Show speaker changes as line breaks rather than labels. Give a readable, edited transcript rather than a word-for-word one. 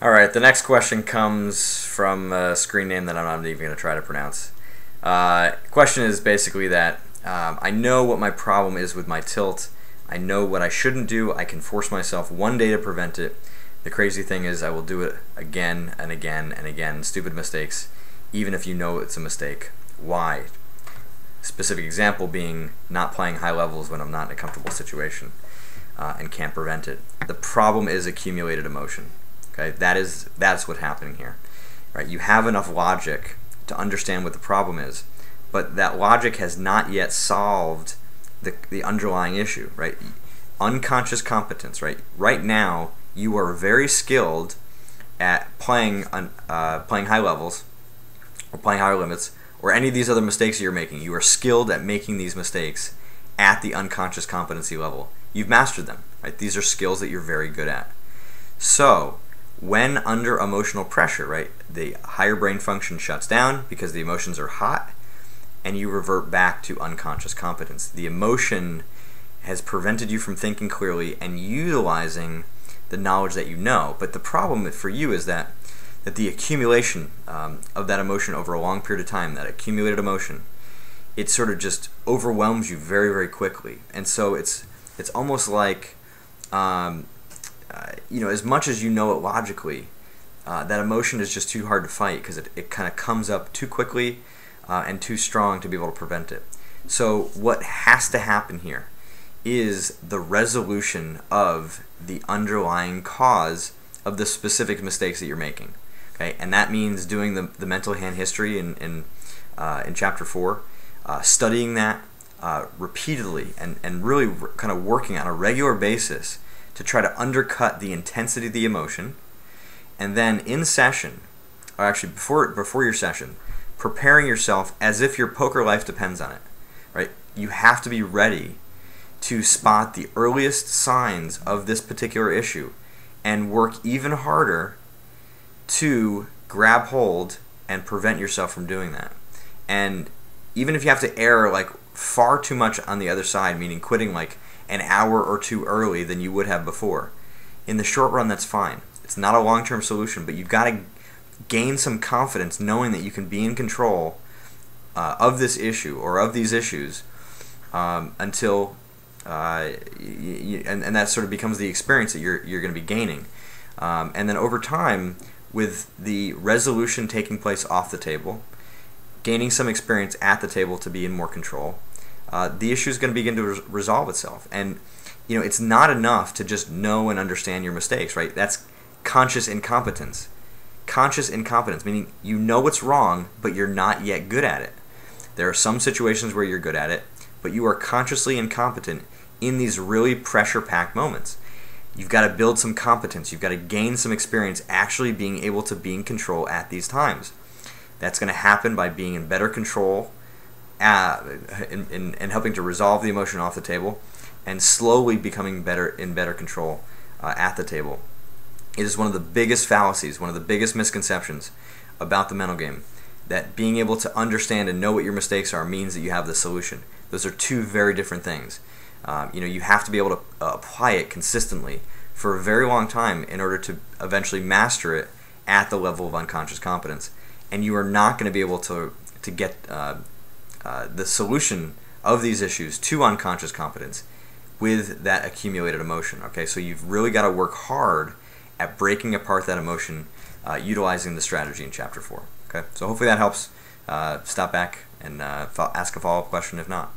Alright, the next question comes from a screen name that I'm not even going to try to pronounce. Question is basically that I know what my problem is with my tilt. I know what I shouldn't do. I can force myself one day to prevent it. The crazy thing is I will do it again and again and again. Stupid mistakes, even if you know it's a mistake. Why? Specific example being not playing high levels when I'm not in a comfortable situation and can't prevent it. The problem is accumulated emotion. Okay, that's what's happening here, right? You have enough logic to understand what the problem is, but that logic has not yet solved the underlying issue, right? Unconscious competence, right? Right now, you are very skilled at playing high levels, or playing higher limits, or any of these other mistakes that you're making. You are skilled at making these mistakes at the unconscious competency level. You've mastered them, right? These are skills that you're very good at. So, when under emotional pressure, right, the higher brain function shuts down because the emotions are hot, and you revert back to unconscious competence. The emotion has prevented you from thinking clearly and utilizing the knowledge that you know. But the problem for you is that the accumulation of that emotion over a long period of time, that accumulated emotion, it sort of just overwhelms you very, very quickly. And so it's almost like as much as you know it logically, that emotion is just too hard to fight because it kind of comes up too quickly and too strong to be able to prevent it. So what has to happen here is the resolution of the underlying cause of the specific mistakes that you're making. Okay, and that means doing the mental hand history in chapter 4, studying that repeatedly and really kind of working on a regular basis to try to undercut the intensity of the emotion, and then in session, or actually before your session, preparing yourself as if your poker life depends on it, right? You have to be ready to spot the earliest signs of this particular issue and work even harder to grab hold and prevent yourself from doing that. And even if you have to err like far too much on the other side, meaning quitting like an hour or two early than you would have before, in the short run that's fine. It's not a long-term solution, but you've got to gain some confidence knowing that you can be in control of this issue or of these issues until and that sort of becomes the experience that you're going to be gaining. And then over time, with the resolution taking place off the table, gaining some experience at the table to be in more control, the issue is going to begin to resolve itself. And it's not enough to just know and understand your mistakes, right? That's conscious incompetence. Conscious incompetence, meaning you know what's wrong, but you're not yet good at it. There are some situations where you're good at it, but you are consciously incompetent in these really pressure-packed moments. You've got to build some competence. You've got to gain some experience actually being able to be in control at these times. That's going to happen by being in better control and helping to resolve the emotion off the table and slowly becoming in better control at the table. It is one of the biggest fallacies, one of the biggest misconceptions about the mental game, that being able to understand and know what your mistakes are means that you have the solution. Those are two very different things. You have to be able to apply it consistently for a very long time in order to eventually master it at the level of unconscious competence. And you are not going to be able to get the solution of these issues to unconscious competence with that accumulated emotion. Okay, so you've really got to work hard at breaking apart that emotion utilizing the strategy in chapter 4. Okay, so hopefully that helps. Stop back and ask a follow-up question if not.